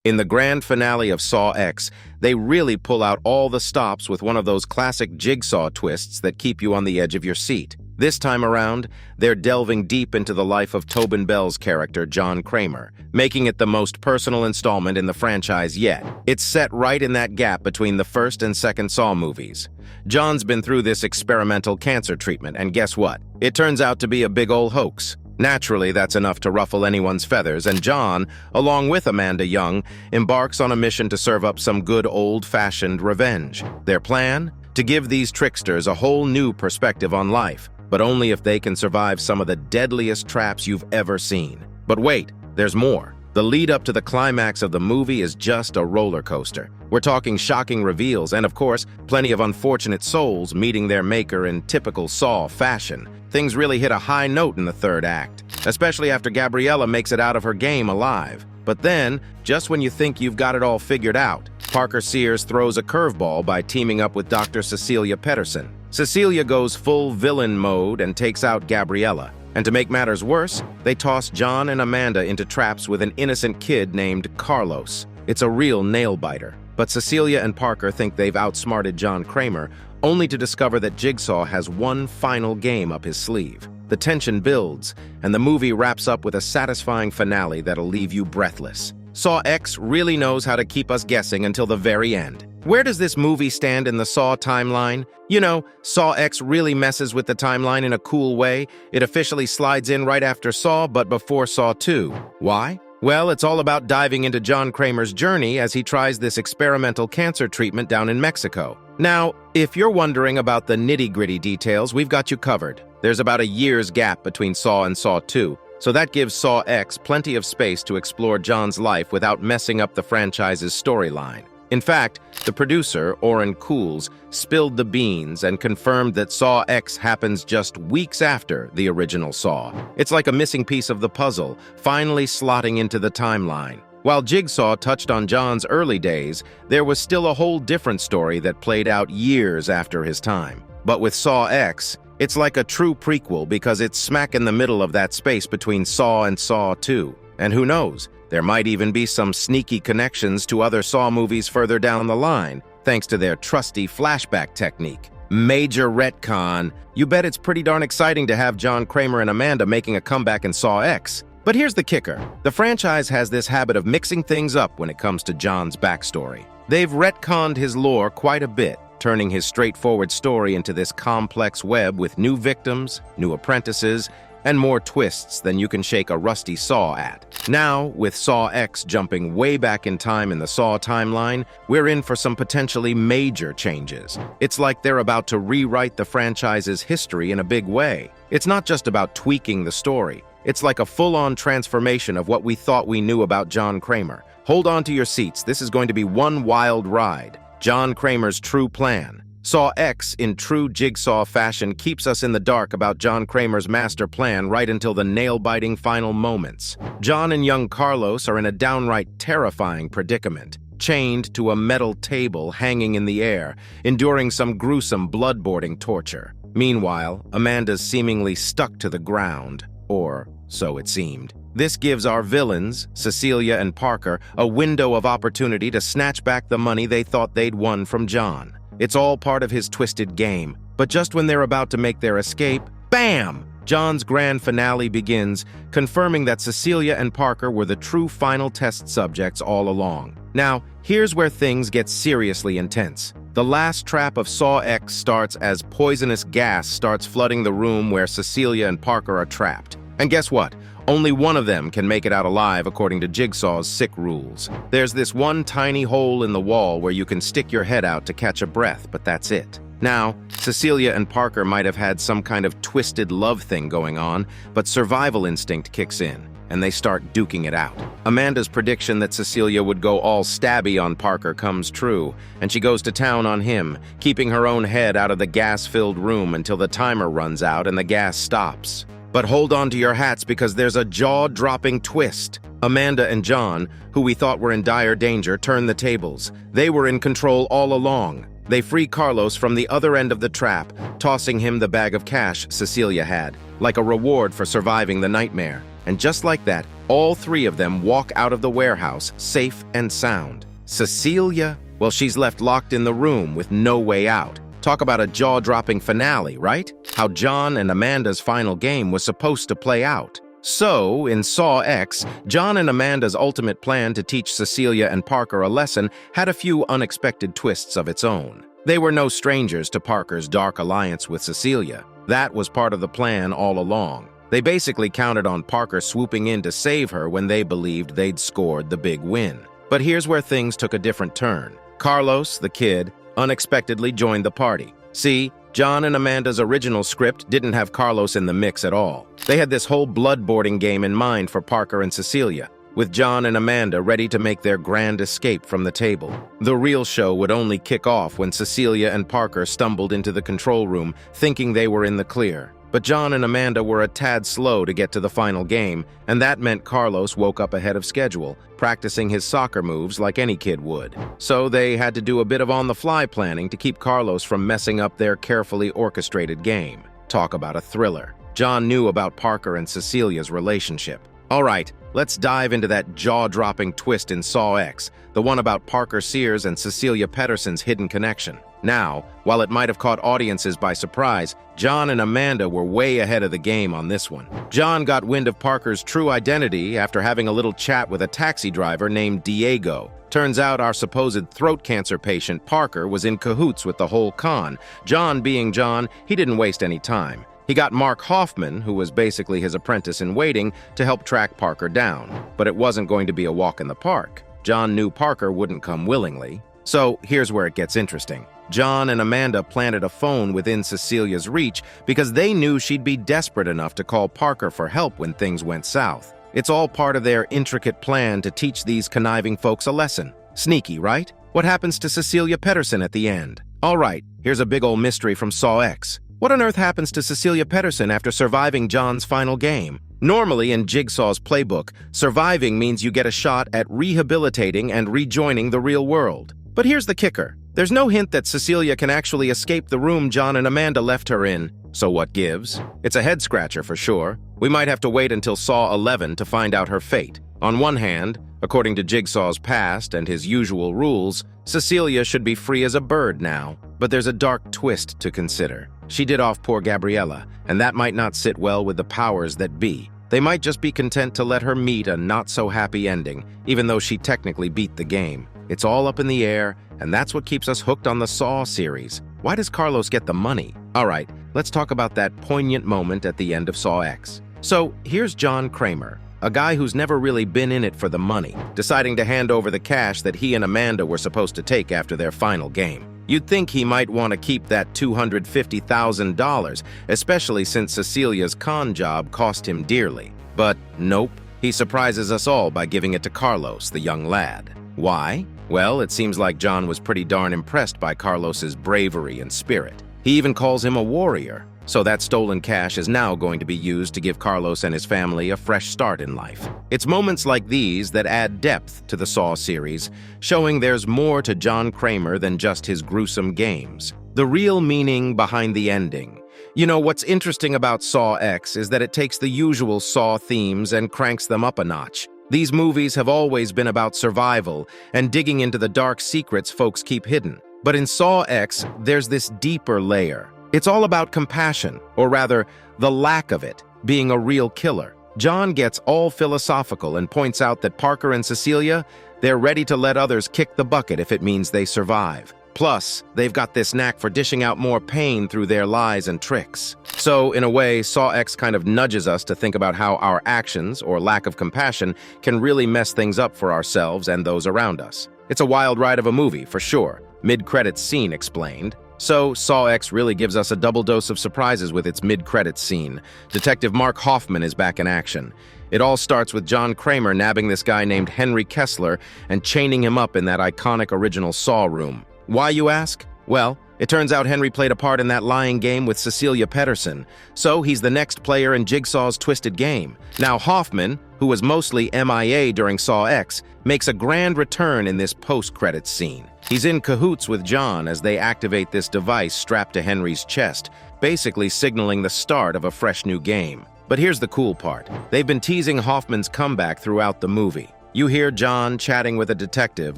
In the grand finale of Saw X, they really pull out all the stops with one of those classic jigsaw twists that keep you on the edge of your seat. This time around, they're delving deep into the life of Tobin Bell's character, John Kramer, making it the most personal installment in the franchise yet. It's set right in that gap between the first and second Saw movies. John's been through this experimental cancer treatment, and guess what? It turns out to be a big ol' hoax. Naturally, that's enough to ruffle anyone's feathers, and John, along with Amanda Young, embarks on a mission to serve up some good old-fashioned revenge. Their plan? To give these tricksters a whole new perspective on life, but only if they can survive some of the deadliest traps you've ever seen. But wait, there's more. The lead up to the climax of the movie is just a roller coaster. We're talking shocking reveals and, of course, plenty of unfortunate souls meeting their maker in typical Saw fashion. Things really hit a high note in the third act, especially after Gabriella makes it out of her game alive. But then, just when you think you've got it all figured out, Parker Sears throws a curveball by teaming up with Dr. Cecilia Pedersen. Cecilia goes full villain mode and takes out Gabriella. And to make matters worse, they toss John and Amanda into traps with an innocent kid named Carlos. It's a real nail-biter. But Cecilia and Parker think they've outsmarted John Kramer, only to discover that Jigsaw has one final game up his sleeve. The tension builds, and the movie wraps up with a satisfying finale that'll leave you breathless. Saw X really knows how to keep us guessing until the very end. Where does this movie stand in the Saw timeline? You know, Saw X really messes with the timeline in a cool way. It officially slides in right after Saw, but before Saw 2. Why? Well, it's all about diving into John Kramer's journey as he tries this experimental cancer treatment down in Mexico. Now, if you're wondering about the nitty-gritty details, we've got you covered. There's about a year's gap between Saw and Saw 2, so that gives Saw X plenty of space to explore John's life without messing up the franchise's storyline. In fact, the producer, Orrin Cools, spilled the beans and confirmed that Saw X happens just weeks after the original Saw. It's like a missing piece of the puzzle, finally slotting into the timeline. While Jigsaw touched on John's early days, there was still a whole different story that played out years after his time. But with Saw X, it's like a true prequel because it's smack in the middle of that space between Saw and Saw 2. And who knows? There might even be some sneaky connections to other Saw movies further down the line, thanks to their trusty flashback technique. Major retcon. You bet it's pretty darn exciting to have John Kramer and Amanda making a comeback in Saw X. But here's the kicker. The franchise has this habit of mixing things up when it comes to John's backstory. They've retconned his lore quite a bit, turning his straightforward story into this complex web with new victims, new apprentices, and more twists than you can shake a rusty saw at. Now, with Saw X jumping way back in time in the Saw timeline, we're in for some potentially major changes. It's like they're about to rewrite the franchise's history in a big way. It's not just about tweaking the story. It's like a full-on transformation of what we thought we knew about John Kramer. Hold on to your seats. This is going to be one wild ride. John Kramer's true plan. Saw X, in true Jigsaw fashion, keeps us in the dark about John Kramer's master plan right until the nail-biting final moments. John and young Carlos are in a downright terrifying predicament, chained to a metal table hanging in the air, enduring some gruesome bloodboarding torture. Meanwhile, Amanda's seemingly stuck to the ground, or so it seemed. This gives our villains, Cecilia and Parker, a window of opportunity to snatch back the money they thought they'd won from John. It's all part of his twisted game. But just when they're about to make their escape, bam! John's grand finale begins, confirming that Cecilia and Parker were the true final test subjects all along. Now, here's where things get seriously intense. The last trap of Saw X starts as poisonous gas starts flooding the room where Cecilia and Parker are trapped. And guess what? Only one of them can make it out alive according to Jigsaw's sick rules. There's this one tiny hole in the wall where you can stick your head out to catch a breath, but that's it. Now, Cecilia and Parker might have had some kind of twisted love thing going on, but survival instinct kicks in, and they start duking it out. Amanda's prediction that Cecilia would go all stabby on Parker comes true, and she goes to town on him, keeping her own head out of the gas-filled room until the timer runs out and the gas stops. But hold on to your hats because there's a jaw-dropping twist. Amanda and John, who we thought were in dire danger, turn the tables. They were in control all along. They free Carlos from the other end of the trap, tossing him the bag of cash Cecilia had, like a reward for surviving the nightmare. And just like that, all three of them walk out of the warehouse, safe and sound. Cecilia, well, she's left locked in the room with no way out. Talk about a jaw-dropping finale, right? How John and Amanda's final game was supposed to play out. So, in Saw X, John and Amanda's ultimate plan to teach Cecilia and Parker a lesson had a few unexpected twists of its own. They were no strangers to Parker's dark alliance with Cecilia. That was part of the plan all along. They basically counted on Parker swooping in to save her when they believed they'd scored the big win. But here's where things took a different turn. Carlos, the kid, unexpectedly joined the party. See, John and Amanda's original script didn't have Carlos in the mix at all. They had this whole bloodboarding game in mind for Parker and Cecilia, with John and Amanda ready to make their grand escape from the table. The real show would only kick off when Cecilia and Parker stumbled into the control room, thinking they were in the clear. But John and Amanda were a tad slow to get to the final game, and that meant Carlos woke up ahead of schedule, practicing his soccer moves like any kid would. So they had to do a bit of on-the-fly planning to keep Carlos from messing up their carefully orchestrated game. Talk about a thriller. John knew about Parker and Cecilia's relationship. All right, let's dive into that jaw-dropping twist in Saw X, the one about Parker Sears and Cecilia Pedersen's hidden connection. Now, while it might have caught audiences by surprise, John and Amanda were way ahead of the game on this one. John got wind of Parker's true identity after having a little chat with a taxi driver named Diego. Turns out our supposed throat cancer patient, Parker, was in cahoots with the whole con. John being John, he didn't waste any time. He got Mark Hoffman, who was basically his apprentice-in-waiting, to help track Parker down. But it wasn't going to be a walk in the park. John knew Parker wouldn't come willingly. So here's where it gets interesting. John and Amanda planted a phone within Cecilia's reach because they knew she'd be desperate enough to call Parker for help when things went south. It's all part of their intricate plan to teach these conniving folks a lesson. Sneaky, right? What happens to Cecilia Pedersen at the end? All right, here's a big old mystery from Saw X. What on earth happens to Cecilia Pedersen after surviving John's final game? Normally, in Jigsaw's playbook, surviving means you get a shot at rehabilitating and rejoining the real world. But here's the kicker. There's no hint that Cecilia can actually escape the room John and Amanda left her in. So what gives? It's a head-scratcher for sure. We might have to wait until Saw 11 to find out her fate. On one hand, according to Jigsaw's past and his usual rules, Cecilia should be free as a bird now. But there's a dark twist to consider. She did off poor Gabriella, and that might not sit well with the powers that be. They might just be content to let her meet a not-so-happy ending, even though she technically beat the game. It's all up in the air, and that's what keeps us hooked on the Saw series. Why does Carlos get the money? All right, let's talk about that poignant moment at the end of Saw X. So here's John Kramer, a guy who's never really been in it for the money, deciding to hand over the cash that he and Amanda were supposed to take after their final game. You'd think he might want to keep that $250,000, especially since Cecilia's con job cost him dearly. But nope, he surprises us all by giving it to Carlos, the young lad. Why? Well, it seems like John was pretty darn impressed by Carlos's bravery and spirit. He even calls him a warrior. So that stolen cash is now going to be used to give Carlos and his family a fresh start in life. It's moments like these that add depth to the Saw series, showing there's more to John Kramer than just his gruesome games. The real meaning behind the ending. You know, what's interesting about Saw X is that it takes the usual Saw themes and cranks them up a notch. These movies have always been about survival and digging into the dark secrets folks keep hidden. But in Saw X, there's this deeper layer. It's all about compassion, or rather, the lack of it, being a real killer. John gets all philosophical and points out that Parker and Cecilia, they're ready to let others kick the bucket if it means they survive. Plus, they've got this knack for dishing out more pain through their lies and tricks. So, in a way, Saw X kind of nudges us to think about how our actions, or lack of compassion, can really mess things up for ourselves and those around us. It's a wild ride of a movie, for sure. Mid-credits scene explained. So, Saw X really gives us a double dose of surprises with its mid-credits scene. Detective Mark Hoffman is back in action. It all starts with John Kramer nabbing this guy named Henry Kessler and chaining him up in that iconic original Saw room. Why, you ask? Well, it turns out Henry played a part in that lying game with Cecilia Pedersen, so he's the next player in Jigsaw's twisted game. Now Hoffman, who was mostly MIA during Saw X, makes a grand return in this post-credits scene. He's in cahoots with John as they activate this device strapped to Henry's chest, basically signaling the start of a fresh new game. But here's the cool part. They've been teasing Hoffman's comeback throughout the movie. You hear John chatting with a detective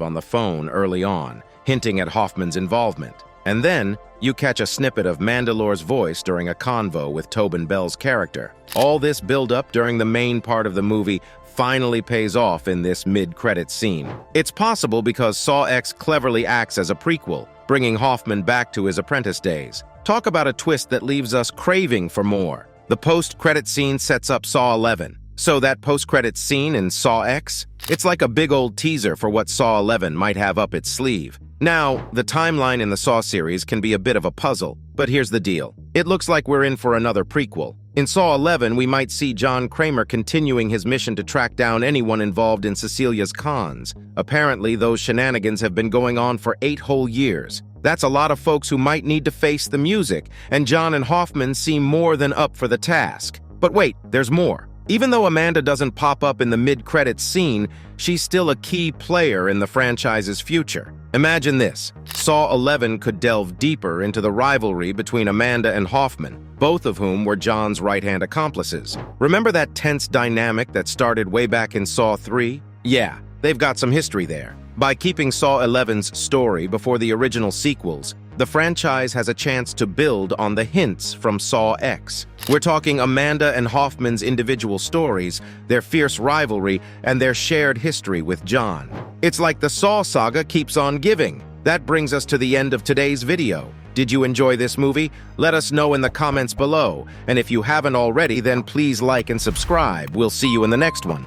on the phone early on, hinting at Hoffman's involvement. And then, you catch a snippet of Mandalore's voice during a convo with Tobin Bell's character. All this build-up during the main part of the movie finally pays off in this mid-credits scene. It's possible because Saw X cleverly acts as a prequel, bringing Hoffman back to his apprentice days. Talk about a twist that leaves us craving for more. The post-credit scene sets up Saw 11. So that post-credits scene in Saw X? It's like a big old teaser for what Saw 11 might have up its sleeve. Now, the timeline in the Saw series can be a bit of a puzzle, but here's the deal. It looks like we're in for another prequel. In Saw 11, we might see John Kramer continuing his mission to track down anyone involved in Cecilia's cons. Apparently, those shenanigans have been going on for 8 whole years. That's a lot of folks who might need to face the music, and John and Hoffman seem more than up for the task. But wait, there's more. Even though Amanda doesn't pop up in the mid-credits scene, she's still a key player in the franchise's future. Imagine this. Saw 11 could delve deeper into the rivalry between Amanda and Hoffman, both of whom were John's right-hand accomplices. Remember that tense dynamic that started way back in Saw 3? Yeah, they've got some history there. By keeping Saw 11's story before the original sequels, the franchise has a chance to build on the hints from Saw X. We're talking Amanda and Hoffman's individual stories, their fierce rivalry, and their shared history with John. It's like the Saw saga keeps on giving. That brings us to the end of today's video. Did you enjoy this movie? Let us know in the comments below. And if you haven't already, then please like and subscribe. We'll see you in the next one.